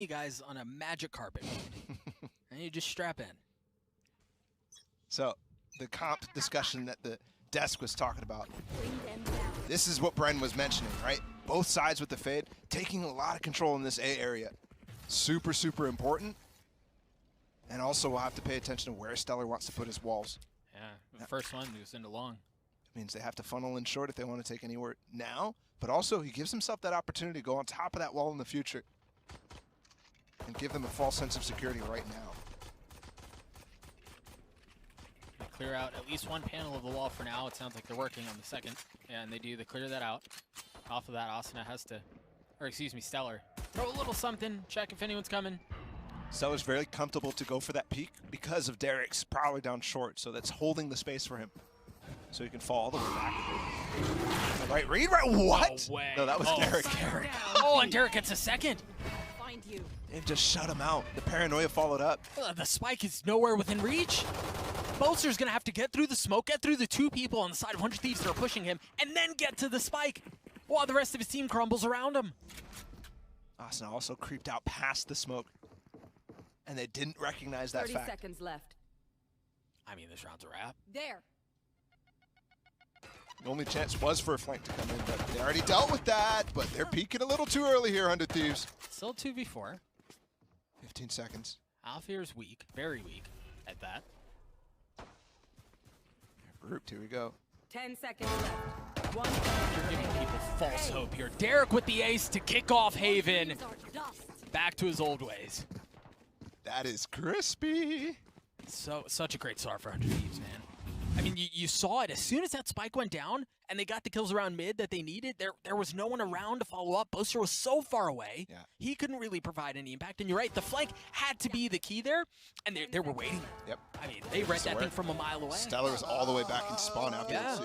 you guys on a magic carpet, and you just strap in. So the comp discussion that the desk was talking about, this is what Bren was mentioning, right? Both sides with the fade, taking a lot of control in this A area. Super, super important. And also we'll have to pay attention to where Stellar wants to put his walls. Yeah, the first one moves into long. It means they have to funnel in short if they want to take anywhere now, but also he gives himself that opportunity to go on top of that wall in the future and give them a false sense of security right now. They clear out at least one panel of the wall for now. It sounds like they're working on the second, and they do. They clear that out. Off of that, Asuna has to, or excuse me, Stellar. Throw a little something, check if anyone's coming. Stellar's very comfortable to go for that peek because of Derek's probably down short, so that's holding the space for him. So he can fall all the way back. Right read, right? What? No way. No, that was Derek. Oh, and Derek gets a second. Find you. They just shut him out. The paranoia followed up. The spike is nowhere within reach. Boaster's gonna have to get through the smoke, get through the two people on the side of 100 Thieves that are pushing him, and then get to the spike while the rest of his team crumbles around him. Asuna also creeped out past the smoke, and they didn't recognize that 30 fact. seconds left. I mean, this round's a wrap. There. The only chance was for a flank to come in, but they already dealt with that. But they're peeking a little too early here, 100 Thieves. Still 2v4. 15 seconds. Alfear's weak, very weak at that. Grouped, here we go. 10 seconds left. One. You're giving people false hope here. Derek with the ace to kick off Haven. Back to his old ways. That is crispy. So, such a great start for 100 Thieves, man. I mean, you saw it. As soon as that spike went down and they got the kills around mid that they needed, there was no one around to follow up. Boaster was so far away, he couldn't really provide any impact. And you're right, the flank had to be the key there, and they were waiting. Yep. I mean, they read that thing from a mile away. Stellar was all the way back in spawn after Yeah.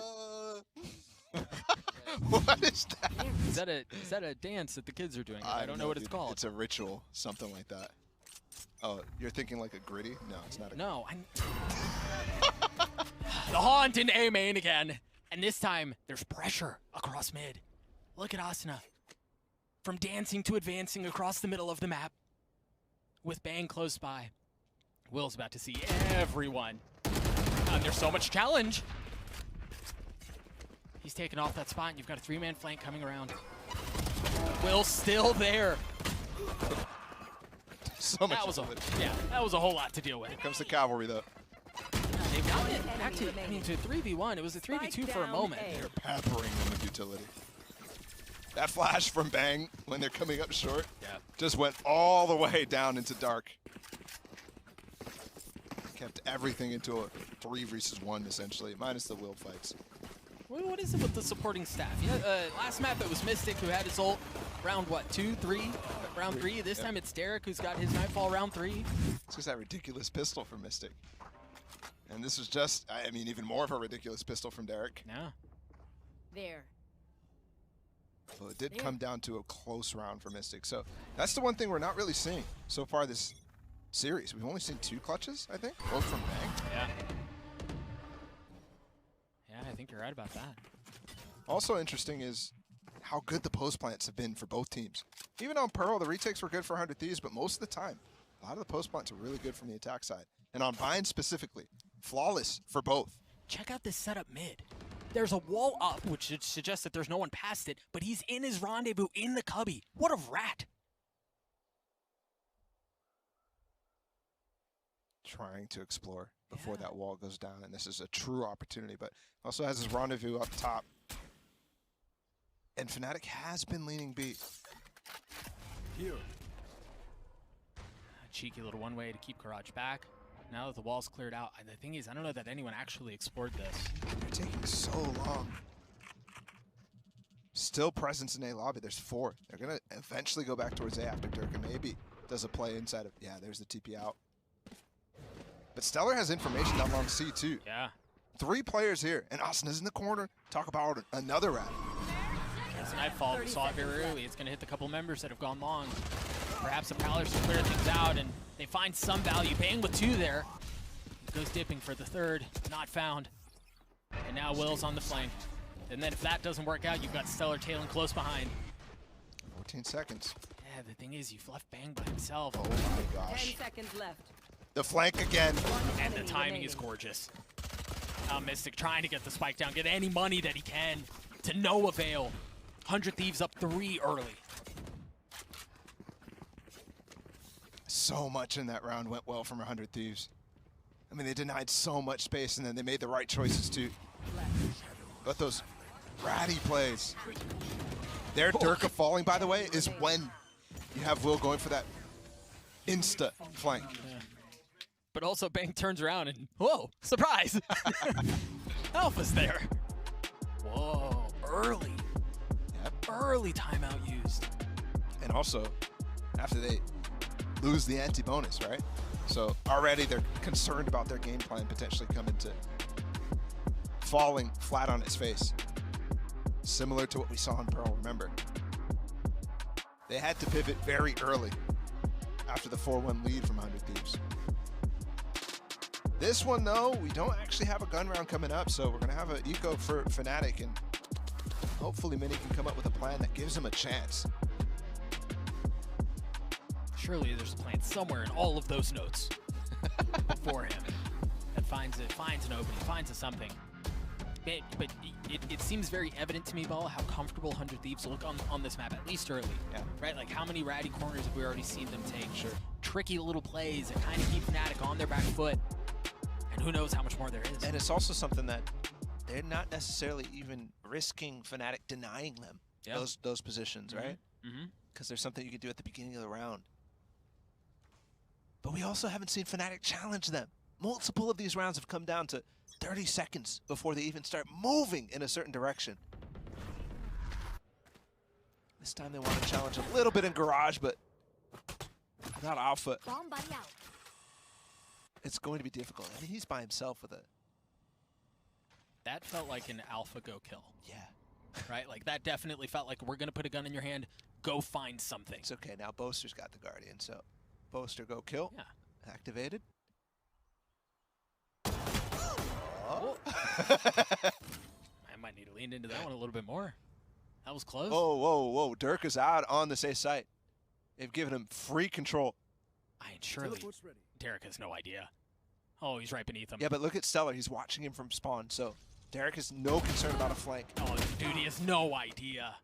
What is that? Is that a dance that the kids are doing? I don't know what it's called. It's a ritual, something like that. Oh, you're thinking like a gritty? No, it's not a No, the Haunt in A main again. And this time, there's pressure across mid. Look at Asuna. From dancing to advancing across the middle of the map. With Bang close by. Will's about to see everyone. And there's so much challenge. He's taking off that spot, and you've got a three-man flank coming around. Will's still there. So much. That was a whole lot to deal with. Here comes the cavalry, though. They've got it back to, I mean, to 3v1. It was a 3v2 for a moment. They're peppering them with utility. That flash from Bang when they're coming up short just went all the way down into dark. Kept everything into a 3 versus 1, essentially, minus the Will fights. What is it with the supporting staff? Yeah, last map it was Mystic who had his ult round what, 2, 3? Round 3. This time it's Derek who's got his Nightfall round 3. It's just that ridiculous pistol from Mystic. And this was just, I mean, even more of a ridiculous pistol from Derek. Yeah. There. So it did come down to a close round for Mystic. So that's the one thing we're not really seeing so far this series. We've only seen 2 clutches, I think, both from Bang. Yeah. Yeah, I think you're right about that. Also interesting is how good the post plants have been for both teams. Even on Pearl, the retakes were good for 100 Thieves, but most of the time, a lot of the post plants are really good from the attack side. And on Bind specifically, flawless for both. Check out this setup mid. There's a wall up, which should suggest that there's no one past it, but he's in his rendezvous in the cubby. What a rat. Trying to explore before that wall goes down, and this is a true opportunity, but also has his rendezvous up top. And Fnatic has been leaning B. Here. A cheeky little one way to keep Garage back. Now that the wall's cleared out, the thing is, I don't know that anyone actually explored this. They're taking so long. Still presence in A lobby. There's 4. They're going to eventually go back towards A after Durka maybe does a play inside of... Yeah, there's the TP out. But Stellar has information down along C too. Yeah. 3 players here, and Asuna's in the corner. Talk about another rat. It's Nightfall. We saw it very early. It's going to hit the couple members that have gone long. Perhaps the Prowlers to clear things out, and they find some value. Bang with 2 there. Goes dipping for the 3rd. Not found. And now Will's on the flank. And then if that doesn't work out, you've got Stellar tailing close behind. 14 seconds. Yeah, the thing is, you've left Bang by himself. Oh my 10 gosh. seconds left. The flank again. And the timing is gorgeous. Now Mystic trying to get the spike down, get any money that he can, to no avail. 100 Thieves up 3 early. So much in that round went well from 100 Thieves. I mean, they denied so much space, and then they made the right choices too. But those ratty plays. Their Durka falling, by the way, is when you have Will going for that insta flank. Yeah. But also Bang turns around and, whoa, surprise! Alpha's there. Whoa, early. Yep. Early timeout used. And also, after they lose the anti-bonus, right? So already they're concerned about their game plan potentially coming to falling flat on its face. Similar to what we saw in Pearl, remember. They had to pivot very early after the 4-1 lead from 100 Thieves. This one, though, we don't actually have a gun round coming up, so we're going to have an eco for Fnatic, and hopefully Mini can come up with a plan that gives him a chance. Surely there's a plan somewhere in all of those notes for him that finds an opening, finds a something. But it seems very evident to me, Ball, how comfortable 100 Thieves look on this map, at least early. Yeah. Right? Like, how many ratty corners have we already seen them take? Sure. Tricky little plays that kind of keep Fnatic on their back foot. And who knows how much more there is. And it's also something that they're not necessarily even risking Fnatic denying them those positions, right? Because there's something you can do at the beginning of the round. But we also haven't seen Fnatic challenge them. Multiple of these rounds have come down to 30 seconds before they even start moving in a certain direction. This time they want to challenge a little bit in Garage, but not Alpha. Bomb buddy out. It's going to be difficult. I mean, he's by himself with a... That felt like an Alpha go kill. Yeah. Right? Like, that definitely felt like, we're going to put a gun in your hand, go find something. It's okay. Now Boaster's got the Guardian, so Boaster go kill. Yeah. Activated. Oh. I might need to lean into that one a little bit more. That was close. Whoa, whoa, whoa. Dirk is out on the safe site. They've given him free control. I mean, surely Derek has no idea. Oh, he's right beneath him. Yeah, but look at Stellar. He's watching him from spawn, so Derek has no concern about a flank. Oh, dude, he has no idea.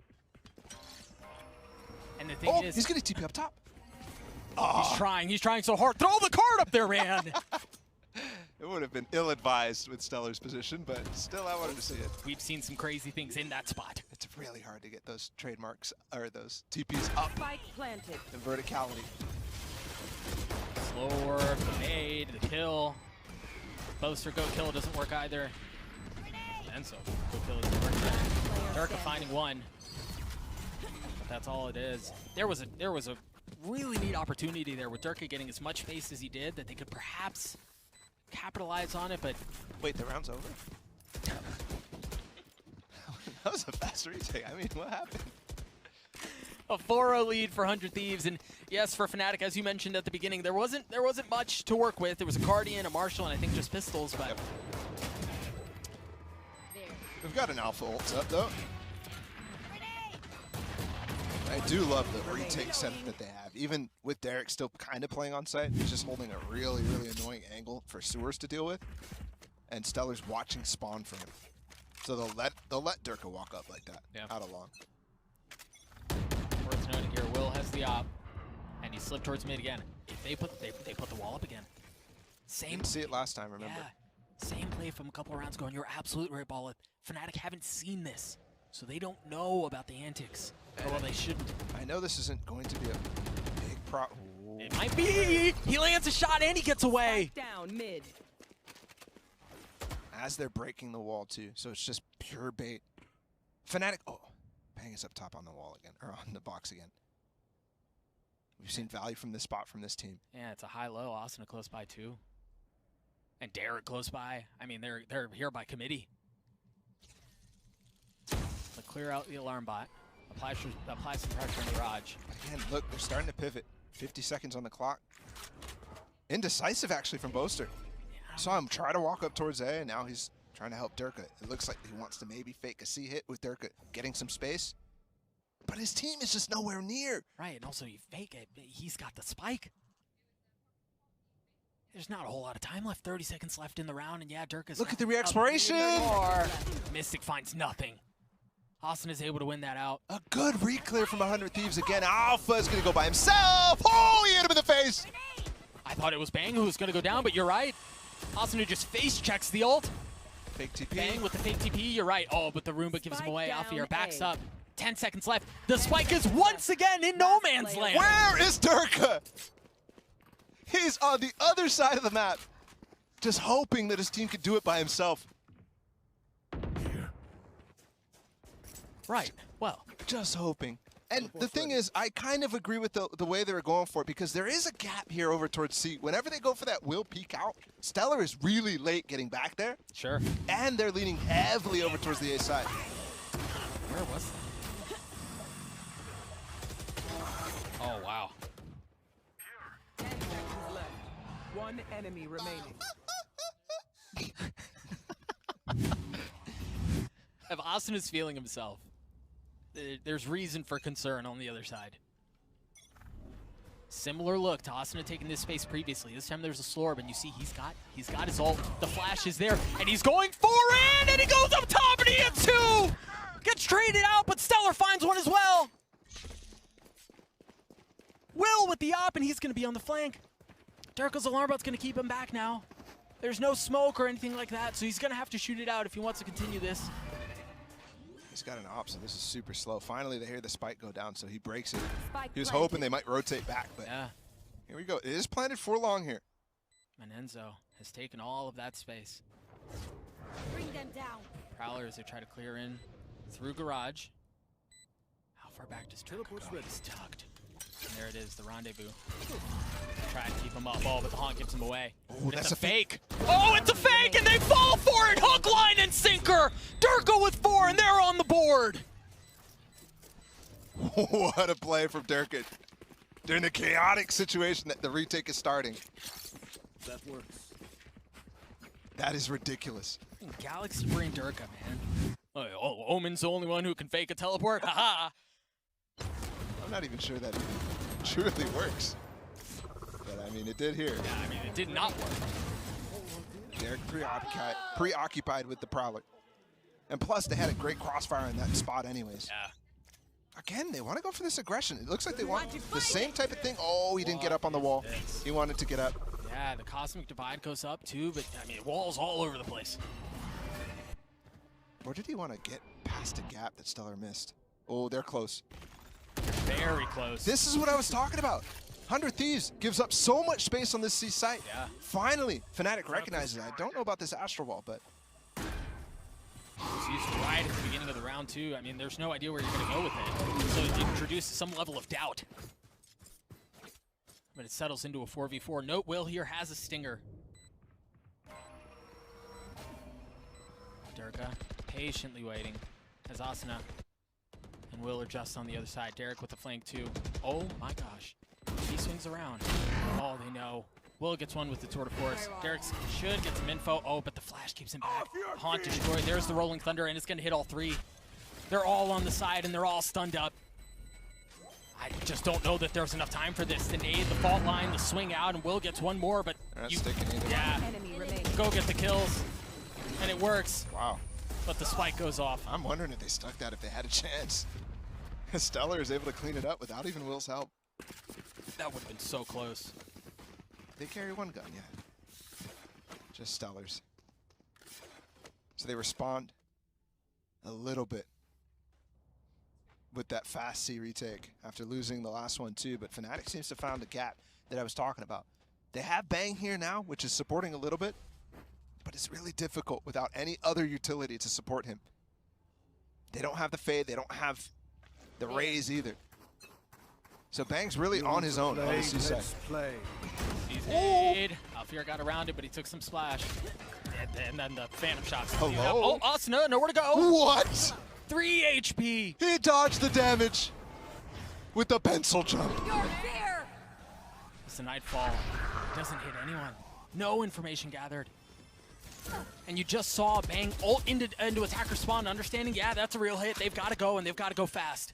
And the thing is... he's going to TP up top. He's trying so hard. Throw the card up there, man! It would have been ill-advised with Stellar's position, but still I wanted to see it. We've seen some crazy things in that spot. It's really hard to get those trademarks, or those TPs up Spike planted. in verticality. Slow work, the nade, the kill. Boaster go kill doesn't work either. And so, go kill doesn't work either. Durka finding one. But that's all it is. There was a really neat opportunity there with Durka getting as much space as he did that they could perhaps capitalize on it, but... Wait, the round's over? That was a fast retake. I mean, what happened? A 4-0 lead for 100 Thieves, and yes, for Fnatic, as you mentioned at the beginning, there wasn't much to work with. There was a Guardian, a Marshall, and I think just pistols, but... Yep. We've got an Alpha ult up, though. I do love the retake setup that they have. Even with Derek still kind of playing on site, he's just holding a really, really annoying angle for Sewers to deal with. And Stellar's watching spawn from him. So they'll let Durka walk up like that, out of long. Worth noting here, Will has the op, and he slipped towards mid again. If they put the wall up again. Didn't see it last time, remember? Yeah, same play from a couple of rounds ago, and you're absolutely right, Ball. Fnatic haven't seen this, so they don't know about the antics. Well, they shouldn't. I know this isn't going to be a big problem. It might be. He lands a shot and he gets away. Down mid. As they're breaking the wall too, so it's just pure bait. Fnatic. Oh, Bang is up top on the wall again, or on the box again. We've seen value from this spot from this team. Yeah, it's a high-low. Asuna close by too, and Derek close by. I mean, they're here by committee. But clear out the alarm bot. Apply some pressure on Garage. Again, look, they're starting to pivot. 50 seconds on the clock. Indecisive, actually, from Boaster. Saw him try to walk up towards A, and now he's trying to help Durka. It looks like he wants to maybe fake a C hit with Durka getting some space. but his team is just nowhere near. Right, and also you fake it. He's got the spike. There's not a whole lot of time left. 30 seconds left in the round, and yeah, Dirk is. Look at the re-exploration. Mystic finds nothing. Austin is able to win that out. A good re-clear from 100 Thieves again. Alpha is going to go by himself. Oh, he hit him in the face. I thought it was Bang who was going to go down, but you're right. Austin who just face checks the ult. Fake TP. Bang with the fake TP, you're right. Oh, but the Roomba gives him away. Spike Alfier down backs A. up. 10 seconds left. The spike is once again in no man's land. Where is Durka? He's on the other side of the map, just hoping that his team could do it by himself. Right, well. Just hoping. And the thing is, I kind of agree with the way they were going for it, because there is a gap here over towards C. Whenever they go for that will peek out, Stellar is really late getting back there. Sure. And they're leaning heavily over towards the A side. Where was that? Oh, wow. 10 seconds left. One enemy remaining. If Austin is feeling himself, there's reason for concern on the other side. Similar look to Austin had taken this space previously. This time there's a slorb, and you see he's got his ult. The flash is there, and he's going for it, and he goes up top, and he hits two! Gets traded out, but Stellar finds one as well. Will with the op, and he's going to be on the flank. Durka's alarm bot's going to keep him back now. There's no smoke or anything like that, so he's going to have to shoot it out if he wants to continue this. He's got an op, so this is super slow. Finally, they hear the spike go down, so he breaks it. Spike He was planted. hoping they might rotate back, but Yeah, here we go. It is planted for long here. Menenzo has taken all of that space. Bring them down. Prowlers, they try to clear in through garage. How far back does Turk go? He's tucked. And there it is, the rendezvous. Try to keep him up. Oh, but the haunt gives him away. Oh, It's that's a a fake. Oh, it's a fake, and they fall for it! Hook, line, and sinker! Durka with 4, and they're on the board! What a play from Durkin during the chaotic situation that the retake is starting. That works. That is ridiculous. Galaxy Brain Durka, man. Oh, Omen's the only one who can fake a teleport? Haha! I'm not even sure that even truly works. But I mean, it did here. Yeah, I mean, it did not work. Derek preoccupied with the Prowler. And plus, they had a great crossfire in that spot anyways. Yeah. Again, they want to go for this aggression. It looks like they want the same type of thing. Oh, he didn't get up on the wall. This. He wanted to get up. Yeah, the Cosmic Divide goes up too, but I mean, walls all over the place. Or did he want to get past a gap that Stellar missed? Oh, they're close. Very close. This is what I was talking about. 100 Thieves gives up so much space on this C site. Yeah. Finally, Fnatic recognizes it. I don't know about this Astral Ball, but It's used right at the beginning of the round too. I mean, there's no idea where you're going to go with it. So it introduces some level of doubt. But it settles into a 4v4. Note Will here has a stinger. Durka patiently waiting as Asuna and Will are just on the other side. Derek with the flank too. Oh my gosh. He swings around. Oh, they know. Will gets one with the Tour de Force. Derek should get some info. Oh, but the flash keeps him back. Haunt destroyed. There's the Rolling Thunder, and it's going to hit all 3. They're all on the side, and they're all stunned up. I just don't know that there's enough time for this. The nade, the fault line, the swing out, and Will gets one more, but they're not sticking either. yeah, Enemy remaining. go get the kills, and it works, Wow. but the spike goes off. I'm wondering if they stuck that if they had a chance. Stellar is able to clean it up without even Will's help. That would have been so close. They carry one gun, yeah. Just Stellars. So they respond a little bit with that fast C retake after losing the last one too, but Fnatic seems to have found the gap that I was talking about. They have Bang here now, which is supporting a little bit, but it's really difficult without any other utility to support him. They don't have the Fade, they don't have the Raze either. So Bang's really on his own on the C side. He's nade. Alfier got around it, but he took some splash. And then the Phantom shots. Hello? Oh, Asuna, nowhere to go. What? 3 HP. He dodged the damage with the pencil jump. You're there. It's a Nightfall. Doesn't hit anyone. No information gathered. And you just saw Bang ult into attacker spawn, understanding, yeah, that's a real hit. They've got to go, and they've got to go fast.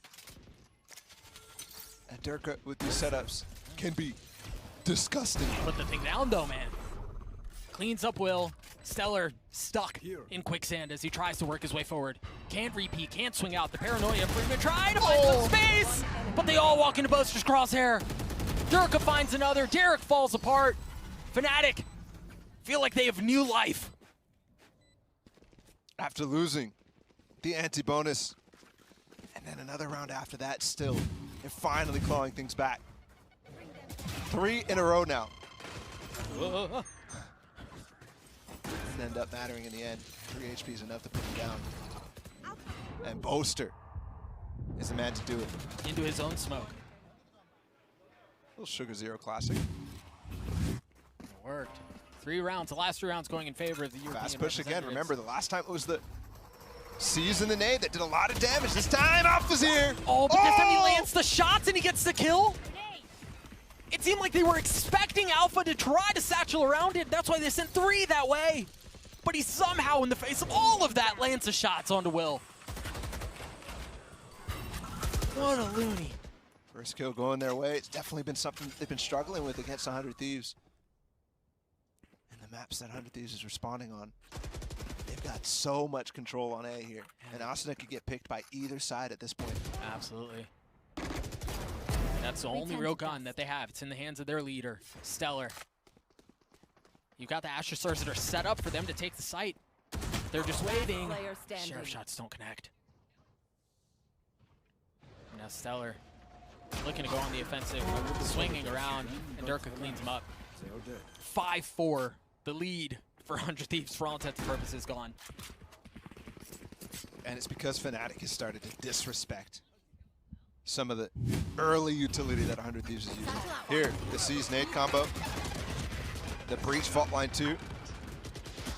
And Durka with these setups can be disgusting. Put the thing down though, man. Cleans up Will. Stellar stuck in quicksand as he tries to work his way forward. Can't repeat, can't swing out. The paranoia Freeman trying to find some space, but they all walk into Boaster's crosshair. Durka finds another. Derek falls apart. Fnatic feel like they have new life. After losing the anti-bonus, and then another round after that still, they're finally clawing things back. 3 in a row now. Doesn't end up mattering in the end. 3 HP is enough to put him down. And Boaster is the man to do it. Into his own smoke. Little Sugar Zero classic. It worked. 3 rounds, the last 3 rounds going in favor of the European Fast push again. representatives. Remember, the last time it was the C's and the nade that did a lot of damage. This time, Alpha's here. Oh, but this time he lands the shots and he gets the kill. It seemed like they were expecting Alpha to try to satchel around it. That's why they sent 3 that way. But he somehow, in the face of all of that, lands the shots onto Will. What a loony. First kill going their way. It's definitely been something they've been struggling with against 100 Thieves. And the maps that 100 Thieves is responding on, they've got so much control on A here. And Asuna could get picked by either side at this point. Absolutely. That's the only real gun that they have. It's in the hands of their leader, Stellar. You've got the Asher Stars that are set up for them to take the site. They're just waiting. Sheriff shots don't connect. Now Stellar looking to go on the offensive, swinging around, and Durka cleans him up. 5-4, the lead for 100 Thieves for all intents and purposes gone. And it's because Fnatic has started to disrespect some of the early utility that 100 Thieves is using. Here, the C's nade combo. The breach fault line 2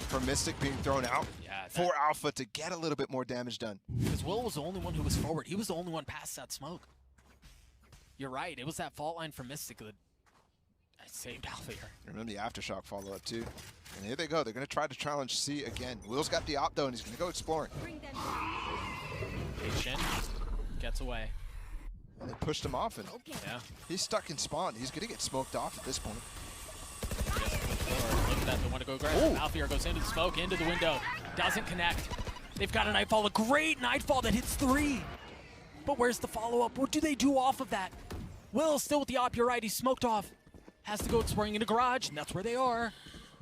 from Mystic being thrown out for Alpha to get a little bit more damage done. Because Will was the only one who was forward. He was the only one past that smoke. You're right. It was that fault line from Mystic that saved Alpha here. Remember the Aftershock follow-up too. And here they go. They're going to try to challenge C again. Will's got the opto and he's going to go exploring. Patient gets away. And they pushed him off and Yeah. he's stuck in spawn. He's going to get smoked off at this point. Look at that. They want to go grab. Alpha goes into the smoke, into the window. Doesn't connect. They've got a Nightfall, a great Nightfall that hits 3. But where's the follow-up? What do they do off of that? Will still with the op, you're right. He's smoked off. Has to go exploring in the garage, and that's where they are.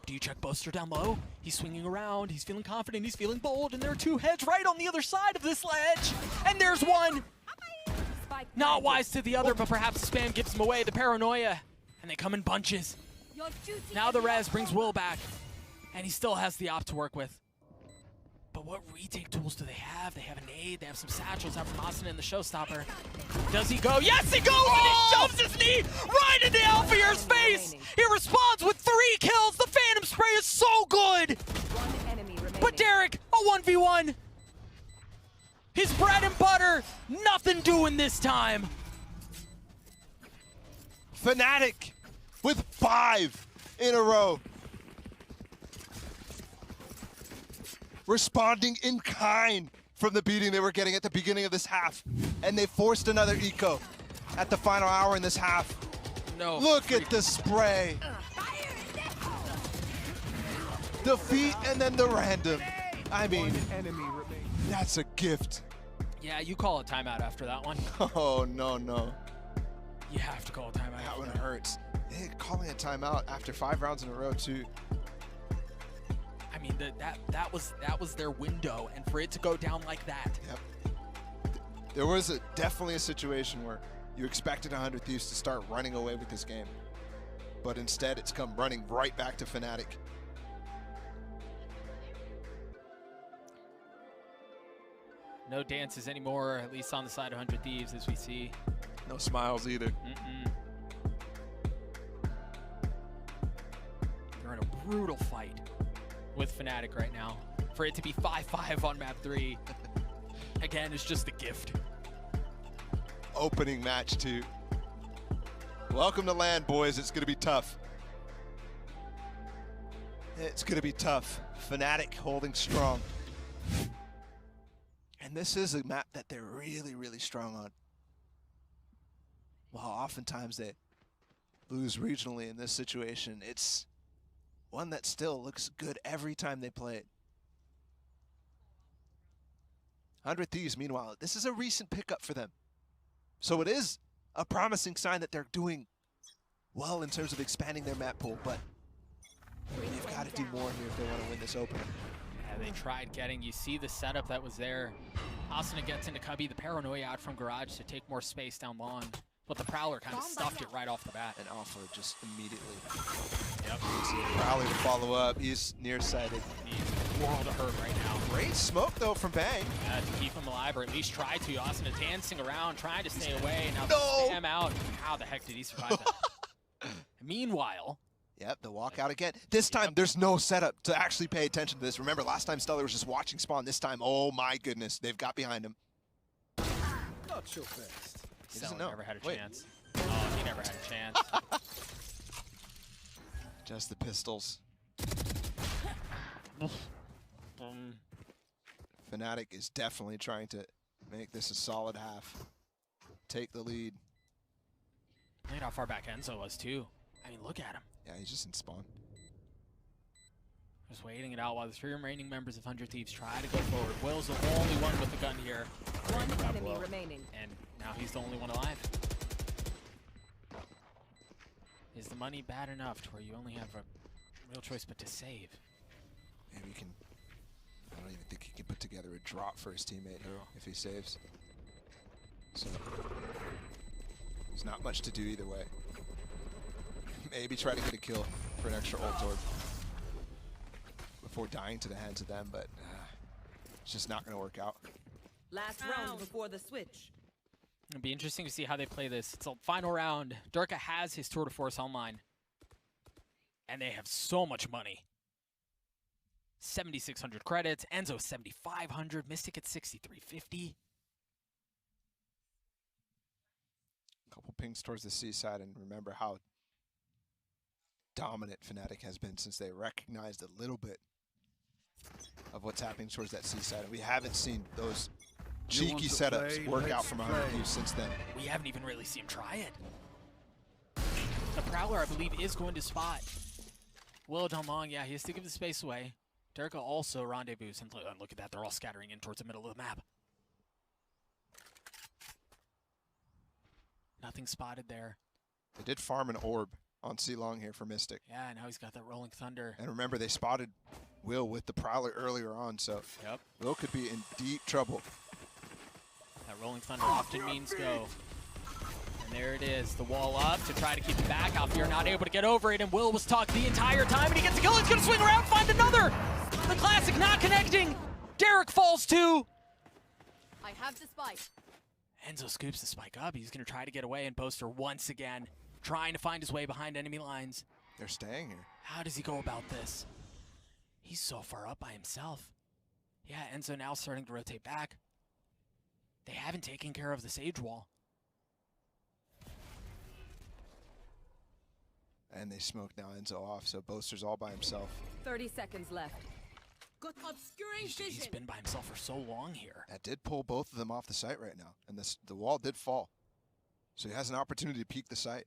Do you check Boaster down low? He's swinging around. He's feeling confident. He's feeling bold. And there are 2 heads right on the other side of this ledge. And there's one. Not wise to the other, but perhaps spam gives him away. The paranoia. And they come in bunches. Now the res brings Will back. And he still has the op to work with. But what retake tools do they have? They have a nade. They have some satchels out from Asuna in the showstopper. Does he go? Yes, he goes! And he shoves his knee right into Alfier's face! He responds with 3 kills. The Phantom Spray is so good! But Derek, a 1v1. His bread and butter, nothing doing this time. Fnatic with 5 in a row. Responding in kind from the beating they were getting at the beginning of this half. And they forced another eco at the final hour in this half. No. Look at the spray. Defeat and then the random. I mean, that's a gift. Yeah, you call a timeout after that one. Oh, no, no. You have to call a timeout. That one hurts. Hey, calling a timeout after 5 rounds in a row, too. I mean, that was their window, and for it to go down like that. Yep. There was definitely a situation where you expected 100 Thieves to start running away with this game, but instead it's come running right back to Fnatic. No dances anymore, at least on the side of 100 Thieves, as we see. No smiles either. They're in a brutal fight with Fnatic right now. For it to be 5-5 on map 3, again, is just a gift. Opening match 2. Welcome to land, boys. It's going to be tough. It's going to be tough. Fnatic holding strong. And this is a map that they're really, really strong on. while oftentimes they lose regionally in this situation, it's one that still looks good every time they play it. 100 Thieves, meanwhile, this is a recent pickup for them. So it is a promising sign that they're doing well in terms of expanding their map pool, but they've got to do more here if they want to win this opener. Yeah, they tried getting, you see the setup that was there. Asuna gets into Cubby, the paranoia out from Garage to take more space down long. But the Prowler kind of stuffed it right off the bat. And Alpha just immediately. Yep. Prowler to follow up. He's nearsighted. He's world of hurt right now. Great smoke though from Bang. To keep him alive, or at least try to. Asuna dancing around, trying to stay away. Now No! spam out. How the heck did he survive that? Meanwhile. Yep, the walkout again. This time, there's no setup to actually pay attention to this. Remember, last time Stellar was just watching spawn. This time, oh my goodness, they've got behind him. Not so fast. He doesn't Stellar know. never had a Wait. chance. Oh, he never had a chance. Just the pistols. Fnatic is definitely trying to make this a solid half. Take the lead. Look at how far back Enzo was, too. I mean, look at him. Yeah, he's just in spawn. Just waiting it out while the 3 remaining members of 100 Thieves try to go forward. Will's the only one with the gun here. One enemy remaining. And now he's the only one alive. Is the money bad enough to where you only have a real choice but to save? Maybe he can. I don't even think he can put together a drop for his teammate here if he saves. So there's not much to do either way. Maybe try to get a kill for an extra ult orb before dying to the hands of them, but it's just not going to work out. Last round before the switch. It'll be interesting to see how they play this. It's a final round. Durka has his tour de force online. And they have so much money. 7,600 credits. Enzo 7,500. Mystic at 6,350. Couple pings towards the seaside, and remember how dominant Fnatic has been since they recognized a little bit of what's happening towards that seaside. And we haven't seen those cheeky setups work out from 100 Thieves since then. We haven't even really seen him try it. The Prowler, I believe, is going to spot Will Dalmong. Yeah, he has to give the space away. Durka also rendezvous. And look at that. They're all scattering in towards the middle of the map. Nothing spotted there. They did farm an orb on C-Long here for Mystic. Yeah, now he's got that Rolling Thunder. And remember, they spotted Will with the Prowler earlier on, so Yep. Will could be in deep trouble. That Rolling Thunder often means go. And there it is, the wall up to try to keep it back. Alfir not able to get over it, and Will was talked the entire time, and he gets a kill. He's gonna swing around, find another! The classic not connecting. Derek falls too. I have the spike. Enzo scoops the spike up. He's gonna try to get away, and Boaster once again trying to find his way behind enemy lines. They're staying here. How does he go about this? He's so far up by himself. Yeah, Enzo now starting to rotate back. They haven't taken care of the Sage Wall. And they smoke now Enzo off, so Boaster's all by himself. 30 seconds left. Got obscuring He's vision. been by himself for so long here. That did pull both of them off the site right now, and the wall did fall. So he has an opportunity to peek the site.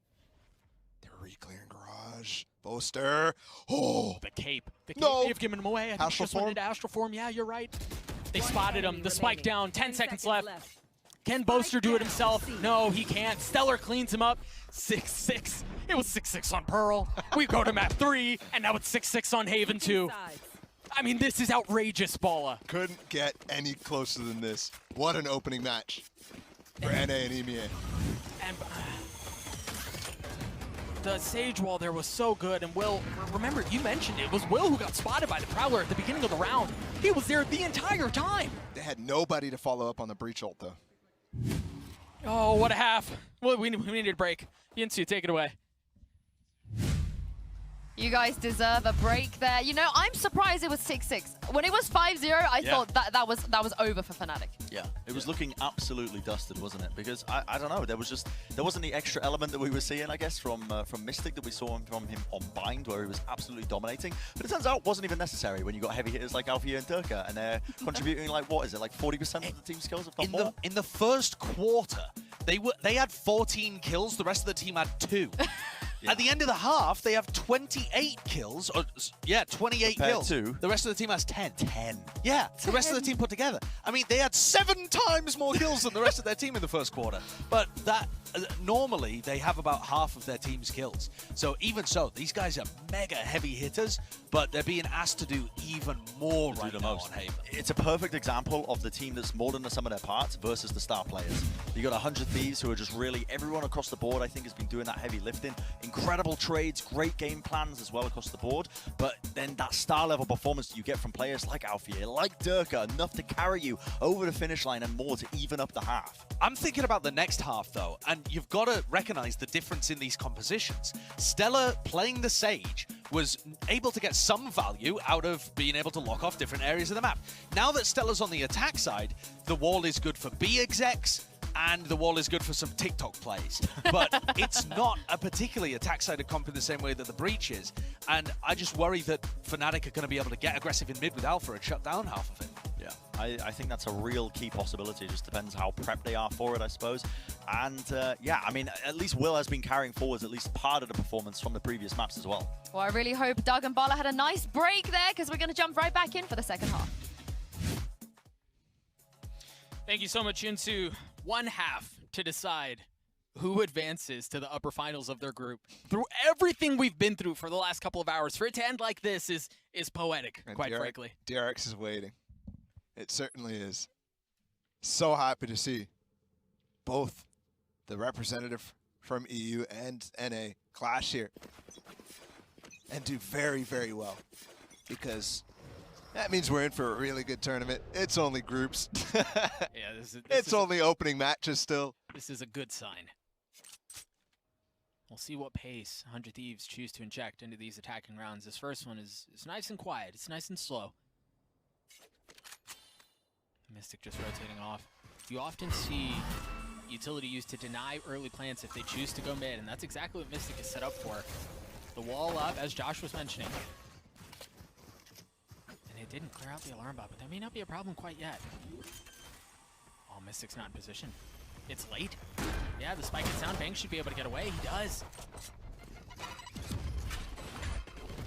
They're re-clearing Garage. Boaster. Oh! The cape. The cape. No! They've given him away. I think Astral just went form? into Astral Form. Yeah, you're right. They One spotted him. enemy The spike remaining. down. 10 seconds left. left. Can Boaster do it down. himself? C. No, he can't. Stellar cleans him up. 6-6. It was 6-6 on Pearl. We go to map 3, and now it's 6-6 on Haven 2. Inside. I mean, this is outrageous, Balla. Couldn't get any closer than this. What an opening match for NA and EMEA. And the Sage Wall there was so good, and Will, remember, you mentioned it was Will who got spotted by the Prowler at the beginning of the round. He was there the entire time. They had nobody to follow up on the breach ult, though. Oh, what a half. Well, we needed a break. Yinsu, take it away. You guys deserve a break there. You know, I'm surprised it was 6-6. When it was 5-0, I thought that was over for Fnatic. Yeah, it was looking absolutely dusted, wasn't it? Because I don't know, there wasn't the extra element that we were seeing, I guess, from Mystic that we saw from him on Bind, where he was absolutely dominating. But it turns out it wasn't even necessary when you got heavy hitters like Alfia and Durka, and they're contributing like, what is it, like 40% of the team skills, if not more? In the first quarter, They had 14 kills. The rest of the team had 2. At the end of the half, they have 28 kills. 28 Compared kills. to? The rest of the team has 10. 10. Yeah, the rest of the team put together. I mean, they had 7 times more kills than the rest of their team in the first quarter. But that normally they have about half of their team's kills. So even so, these guys are mega heavy hitters, but they're being asked to do even more right now on Haven. It's a perfect example of the team that's more than the sum of their parts versus the star players. You got 100 Thieves who are just really, everyone across the board I think has been doing that heavy lifting. Incredible trades, great game plans as well across the board, but then that star level performance that you get from players like Alfie, like Durka, enough to carry you over the finish line and more to even up the half. I'm thinking about the next half though, and you've got to recognize the difference in these compositions. Stella playing the Sage was able to get some value out of being able to lock off different areas of the map. Now that Stella's on the attack side, the wall is good for B execs, and the wall is good for some TikTok plays. But it's not a particularly attack-sided comp in the same way that the Breach is. And I just worry that Fnatic are going to be able to get aggressive in mid with Alpha and shut down half of it. Yeah, I think that's a real key possibility. It just depends how prepped they are for it, I suppose. And yeah, I mean, at least Will has been carrying forwards at least part of the performance from the previous maps as well. Well, I really hope Doug and Bala had a nice break there, because we're going to jump right back in for the second half. Thank you so much. Into one half to decide who advances to the upper finals of their group. Through everything we've been through for the last couple of hours, for it to end like this is poetic, And quite frankly. DRX is waiting. It certainly is. So happy to see both the representative from EU and NA clash here and do very, very well, because that means we're in for a really good tournament. It's only groups. Yeah, this It's only opening matches still. This is a good sign. We'll see what pace 100 Thieves choose to inject into these attacking rounds. This first one is nice and quiet. It's nice and slow. Mystic just rotating off. You often see utility used to deny early plants if they choose to go mid, and that's exactly what Mystic is set up for. The wall up, as Josh was mentioning. And it didn't clear out the alarm bot, but that may not be a problem quite yet. Oh, Mystic's not in position. It's late. Yeah, the spike and sound bank should be able to get away. He does.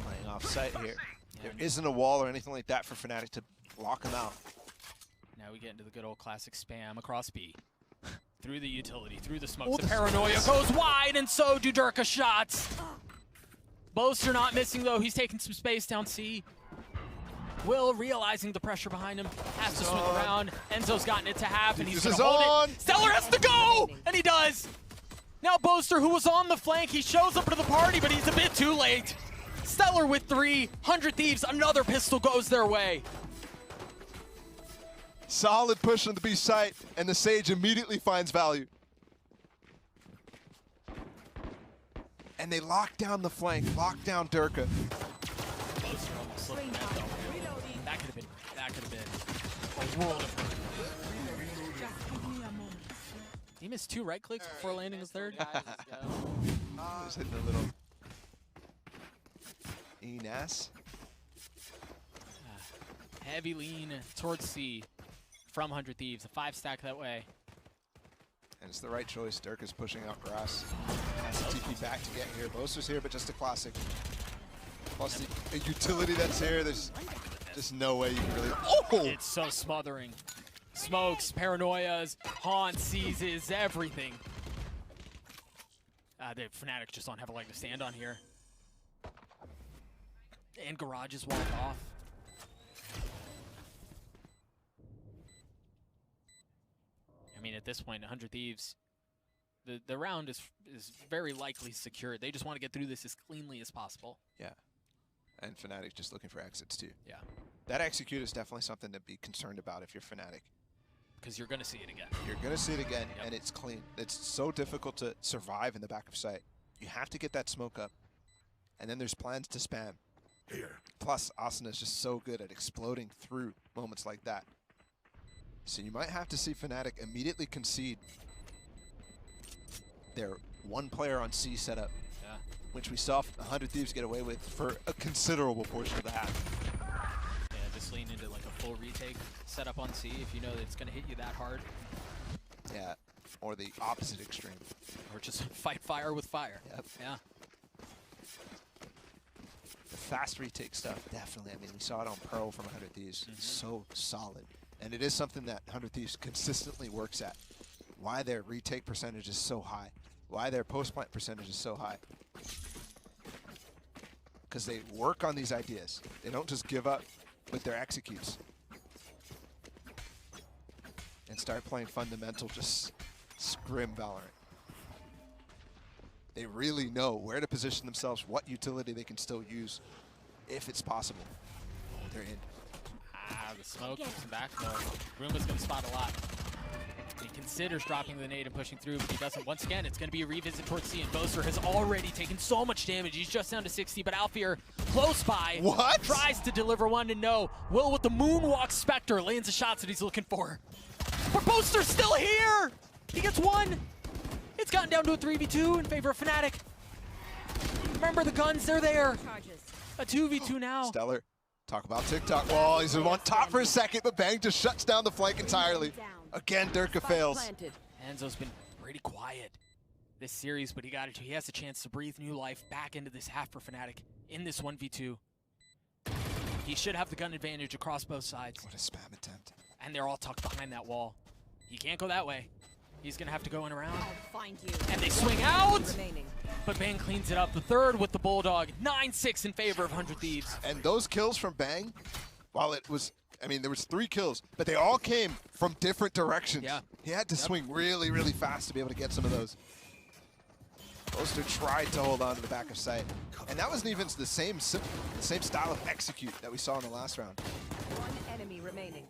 Playing off site here. Yeah, There isn't a wall or anything like that for Fnatic to lock him out. now we get into the good old classic spam across B. Through the utility, through the smoke. The paranoia goes wide, and so do Durka shots. Boaster not missing, though. He's taking some space down C. Will, realizing the pressure behind him, has to swing around. Enzo's gotten it to half, and he's This gonna is hold on. it. Stellar has to go, and he does. Now Boaster, who was on the flank, he shows up to the party, but he's a bit too late. Stellar with 3, 100 Thieves, another pistol goes their way. Solid push on the B site, and the Sage immediately finds value. And they lock down the flank, lock down Durka. Boaster almost slipped that, though. That could have been a world of hurt. He missed 2 right clicks before landing his third. Just hitting a little Enas. Heavy lean towards C from 100 Thieves. A 5 stack that way. And it's the right choice. Durka's pushing out grass. Has to TP back to get here. Boaster's here, but just a classic. Plus the utility that's here, there's just no way you can really... Oh! It's so smothering. Smokes, paranoias, haunt, seizes, everything. The Fnatic just don't have a leg to stand on here. And Garage is walled off. I mean, at this point, 100 Thieves, the round is very likely secured. They just want to get through this as cleanly as possible. Yeah. And Fnatic just looking for exits too. Yeah. That execute is definitely something to be concerned about if you're Fnatic. Because you're going to see it again. You're going to see it again, Yep. and it's clean. It's so difficult to survive in the back of sight. You have to get that smoke up, and then there's plans to spam. Plus, Asuna is just so good at exploding through moments like that. So you might have to see Fnatic immediately concede their one player on C setup, Yeah. which we saw 100 Thieves get away with for a considerable portion of the half. Yeah, just lean into like a full retake setup on C if you know that it's going to hit you that hard. Yeah. or the opposite extreme. Or just fight fire with fire. Yep. Yeah. The fast retake stuff, definitely. I mean, we saw it on Pearl from 100 Thieves. It's so solid. And it is something that 100 Thieves consistently works at. Why their retake percentage is so high. Why their post-plant percentage is so high. Because they work on these ideas. They don't just give up with their executes. And start playing fundamental, just scrim Valorant. They really know where to position themselves, what utility they can still use, if it's possible. Oh, they're in. The smoke keeps him back, though. Roomba's going to spot a lot. He considers dropping the nade and pushing through, but he doesn't. Once again, it's going to be a revisit towards C, and Boaster has already taken so much damage. He's just down to 60, but Alfear, close by, What? tries to deliver one to no. Will with the Moonwalk Spectre lands the shots that he's looking for. But Boaster's still here! He gets one! It's gotten down to a 3v2 in favor of Fnatic. Remember the guns, they're there. Charges. A 2v2 now. Stellar, talk about TikTok wall. He's on top for a second, but Bang just shuts down the flank entirely. Again, Durka fails. Planted. Enzo's been pretty quiet this series, but he has a chance to breathe new life back into this half for Fnatic in this 1v2. He should have the gun advantage across both sides. What a spam attempt. And they're all tucked behind that wall. He can't go that way. He's gonna have to go in around. I'll find you. And they swing out! Remaining. But Bang cleans it up. The third with the Bulldog. 9-6 in favor of 100 Thieves. And those kills from Bang, while it was, I mean, there was 3 kills, but they all came from different directions. Yeah. He had to swing really, really fast to be able to get some of those. Boaster tried to hold on to the back of sight. And that wasn't even the same style of execute that we saw in the last round. One enemy remaining.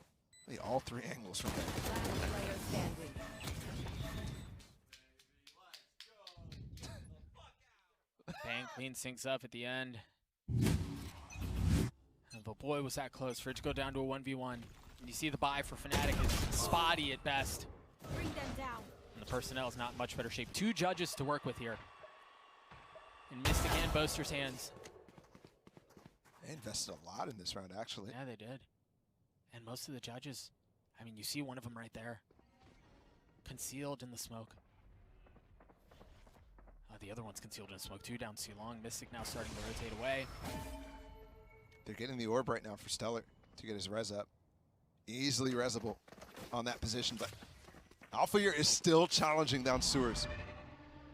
Really, all 3 angles from Bang. Last player standing. Bang cleans things up at the end. But boy, was that close for it to go down to a 1v1. And you see the buy for Fnatic is spotty at best. Bring them down. And the personnel is not in much better shape. 2 judges to work with here. And Mystic and Boaster's hands. They invested a lot in this round, actually. Yeah, they did. And most of the judges, I mean, you see one of them right there. Concealed in the smoke. The other one's concealed in the smoke too, down too long. Mystic now starting to rotate away. They're getting the orb right now for Stellar to get his res up. Easily resable on that position, but Alfear is still challenging down sewers.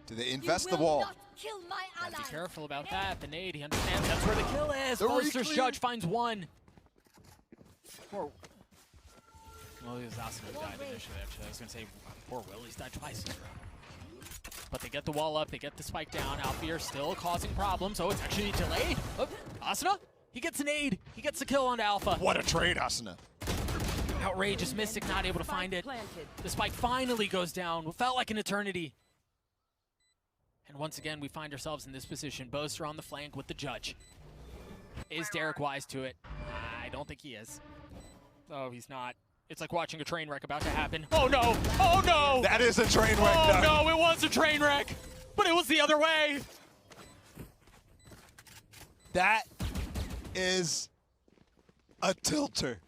Do they invest You the will wall? not kill my Gotta be allies. careful about that. The nade, he understands that's where the kill is. The Boaster's reclear. judge finds one. Poor. Well, it was Asuna who died initially, actually. I was gonna say, poor Will, he's died twice this round. But they get the wall up, they get the spike down. Alfear still causing problems. Oh, it's actually delayed. Oh, Asuna, he gets an aid. He gets the kill onto Alpha. What a trade, Asuna. Outrageous. Mystic not able to find it. Planted. The spike finally goes down. What felt like an eternity. And once again, we find ourselves in this position. Boaster on the flank with the judge. Is Derek wise to it? I don't think he is. Oh, he's not. It's like watching a train wreck about to happen. Oh no! Oh no! That is a train wreck. Oh now. no, it was a train wreck! But it was the other way! That is a tilter.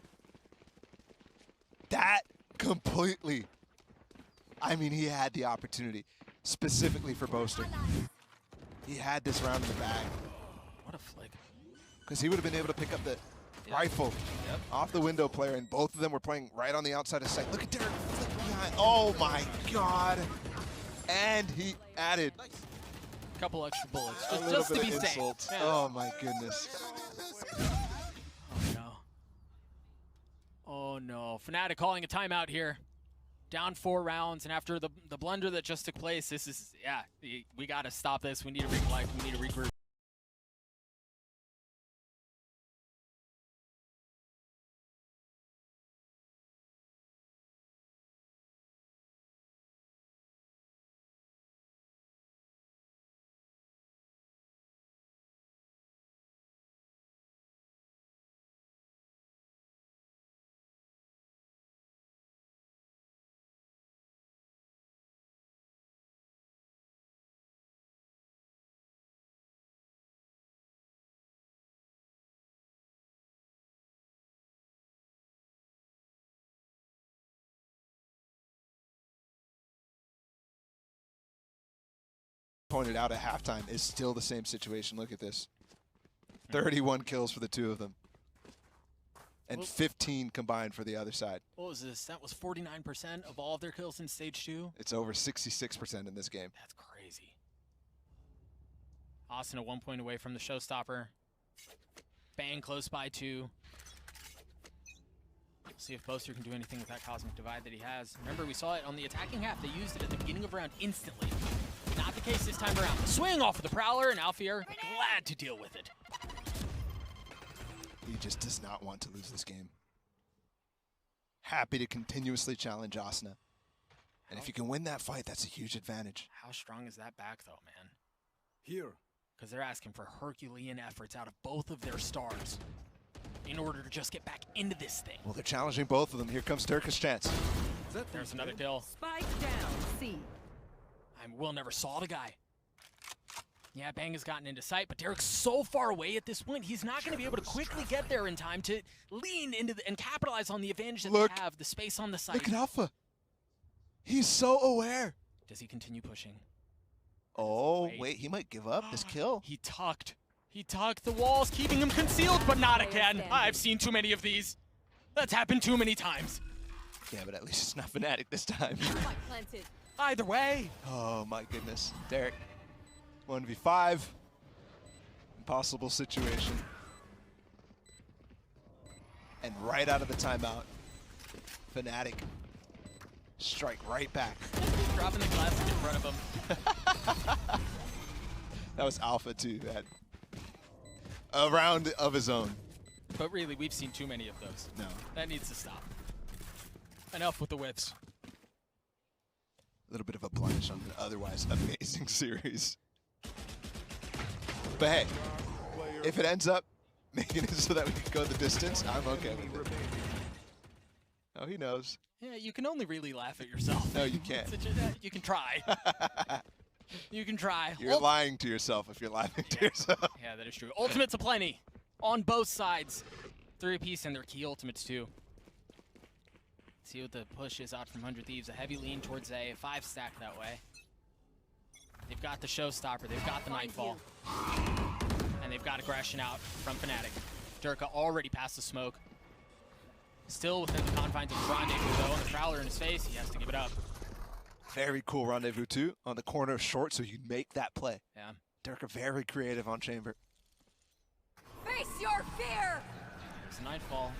That completely. I mean, he had the opportunity, specifically for Boaster. He had this round in the bag. What a flick. Because he would have been able to pick up the rifle off the window player, and both of them were playing right on the outside of sight. Look at Derek flick behind. Oh my God. And he added Couple extra bullets, a little just bit to be of safe. insult. Yeah. Oh my goodness. Oh no. Oh no. Fnatic calling a timeout here. Down 4 rounds, and after the blunder that just took place, this is, yeah, we gotta stop this. We need to recollect, we need to regroup. pointed out at halftime, is still the same situation. Look at this. 31 kills for the two of them. And 15 combined for the other side. What was this? That was 49% of all of their kills in Stage 2? It's over 66% in this game. That's crazy. Asuna 1 point away from the showstopper. Bang close by 2. We'll see if Boaster can do anything with that Cosmic Divide that he has. Remember, we saw it on the attacking half. They used it at the beginning of round instantly. Not the case this time around. Swing off of the Prowler, and Alfier glad to deal with it. He just does not want to lose this game. Happy to continuously challenge Asuna. And if you can win that fight, that's a huge advantage. How strong is that back, though, man? Here. Because they're asking for Herculean efforts out of both of their stars in order to just get back into this thing. Well, they're challenging both of them. Here comes Durka's chance. There's another kill. Spike down, C. Will never saw the guy. Yeah, Bang has gotten into sight, but Derek's so far away at this point, he's not going to be able to quickly get there in time to lean into and capitalize on the advantage that they have, the space on the site. Look at Alpha. He's so aware. Does he continue pushing? Oh, wait, he might give up this kill. He tucked. He tucked the walls, keeping him concealed, but not again. Standing. I've seen too many of these. That's happened too many times. Yeah, but at least it's not Fnatic this time. Spike planted. Either way. Oh, my goodness. Derek, 1v5. Impossible situation. And right out of the timeout, Fnatic strike right back. Dropping the classic in front of him. That was Alpha, too. That a round of his own. But really, we've seen too many of those. No. That needs to stop. Enough with the whiffs. A little bit of a blemish on an otherwise amazing series. But hey, if it ends up making it so that we can go the distance, I'm okay with it. Oh, he knows. Yeah, you can only really laugh at yourself. No, you can't. You can try. You can try. You're lying to yourself if you're laughing to yourself. Yeah, that is true. Ultimates aplenty on both sides. 3 apiece and their key ultimates too. See what the push is out from 100 Thieves. A heavy lean towards A, 5 stack that way. They've got the showstopper. They've got the Nightfall. And they've got aggression out from Fnatic. Durka already past the smoke. Still within the confines of the rendezvous though. And the Prowler in his face, he has to give it up. Very cool rendezvous too, on the corner of short, so you make that play. Yeah. Durka very creative on Chamber. Face your fear! There's a Nightfall.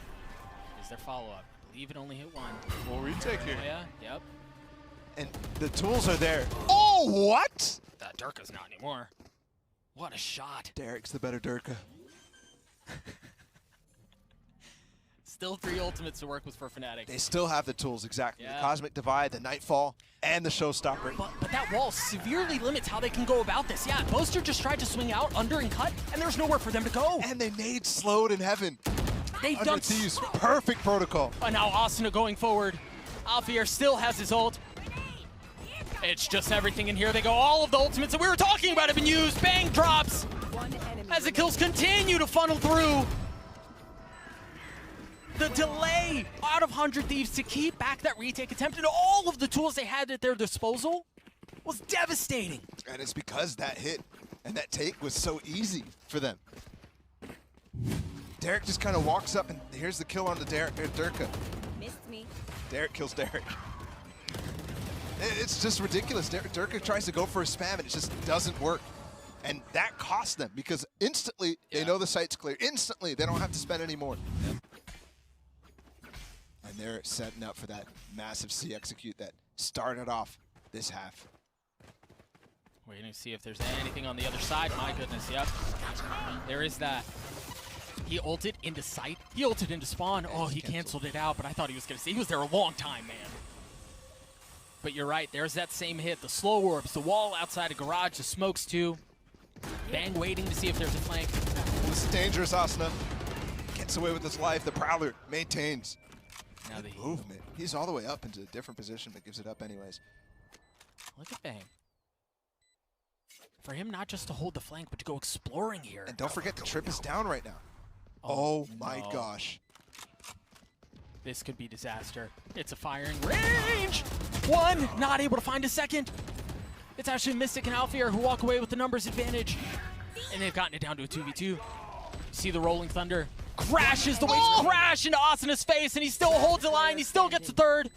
Is their follow-up. I believe it only hit 1. Full retake here. Oh yeah, yep. And the tools are there. Oh, what? That Durka's not anymore. What a shot. Derek's the better Durka. Still 3 ultimates to work with for Fnatic. They still have the tools, exactly. Yeah. The Cosmic Divide, the Nightfall, and the Showstopper. But that wall severely limits how they can go about this. Yeah, Boaster just tried to swing out, under and cut, and there's nowhere for them to go. And they nade slowed in heaven. They've Under done Thieves, perfect protocol. But now Asuna going forward. Alfier still has his ult. It's just everything in here. They go, all of the ultimates that we were talking about have been used. Bang drops One enemy as the kills continue to funnel through. The delay out of 100 Thieves to keep back that retake attempt and all of the tools they had at their disposal was devastating. And it's because that hit and that take was so easy for them. Derek just kind of walks up and here's the kill on the Durka. Missed me. Derek kills Derek. It's just ridiculous. Durka tries to go for a spam and it just doesn't work. And that costs them because instantly they know the site's clear. Instantly they don't have to spend any more. And they're setting up for that massive C execute that started off this half. Waiting to see if there's anything on the other side. My goodness, yep. There is that. He ulted into sight. He ulted into spawn. Oh, he canceled it out, but I thought he was going to see. He was there a long time, man. But you're right. There's that same hit. The slow orbs, the wall outside of garage, the smokes too. Bang waiting to see if there's a flank. This is dangerous, Asuna. Gets away with his life. The Prowler maintains. Now Good movement. He's all the way up into a different position, but gives it up anyways. Look at Bang. For him not just to hold the flank, but to go exploring here. And don't forget the trip is down right now. Oh my gosh. This could be disaster. It's a firing range. 1, not able to find a second. It's actually Mystic and Alfier who walk away with the numbers advantage. And they've gotten it down to a 2v2. See the Rolling Thunder. Crashes, the waves crash into Asana's face, and he still holds the line. He still gets the third.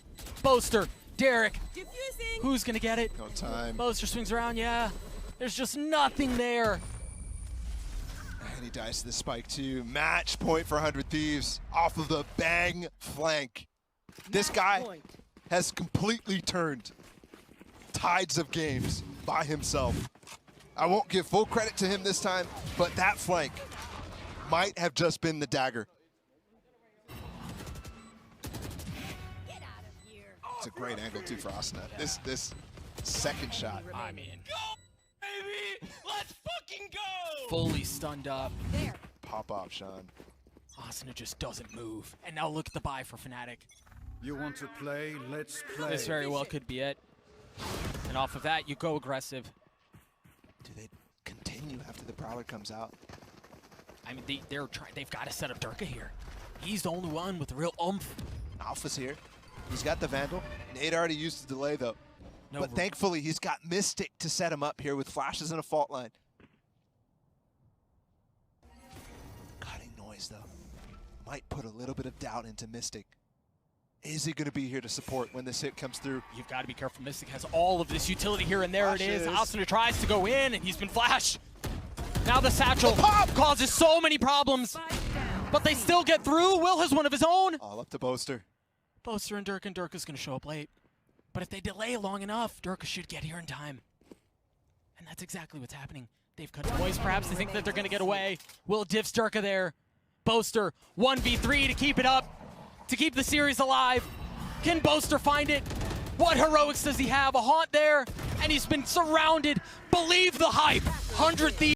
Boaster, Derek. Diffusing. Who's going to get it? No time. Boaster swings around, yeah. There's just nothing there. And he dies to the spike too. Match point for 100 Thieves off of the bang flank. This guy has completely turned tides of games by himself. I won't give full credit to him this time, but that flank might have just been the dagger. Get out of here. It's a great angle too for Asana. This second shot. I mean, Baby, let's fucking go! fully stunned up. There. Pop off, Sean. Asana just doesn't move. And now look at the buy for Fnatic. You want to play? Let's play. This very well could be it. And off of that, you go aggressive. Do they continue after the Prowler comes out? I mean, they've got to set up Durka here. He's the only one with real oomph. Alpha's here. He's got the Vandal. Nate already used the delay though. No But thankfully, he's got Mystic to set him up here with flashes and a fault line. Cutting noise though. Might put a little bit of doubt into Mystic. Is he going to be here to support when this hit comes through? You've got to be careful. Mystic has all of this utility here, and there it is. Flashes. Asuna tries to go in, and he's been flashed. Now the satchel causes so many problems, but they still get through. Will has one of his own. All up to Boaster. Boaster and Durka's going to show up late. But if they delay long enough, Durka should get here in time. And that's exactly what's happening. They've cut noise. Perhaps they think that they're going to get away. Will diffs Durka there. Boaster, 1v3 to keep it up, to keep the series alive. Can Boaster find it? What heroics does he have? A haunt there, and he's been surrounded. Believe the hype. 100 Thieves.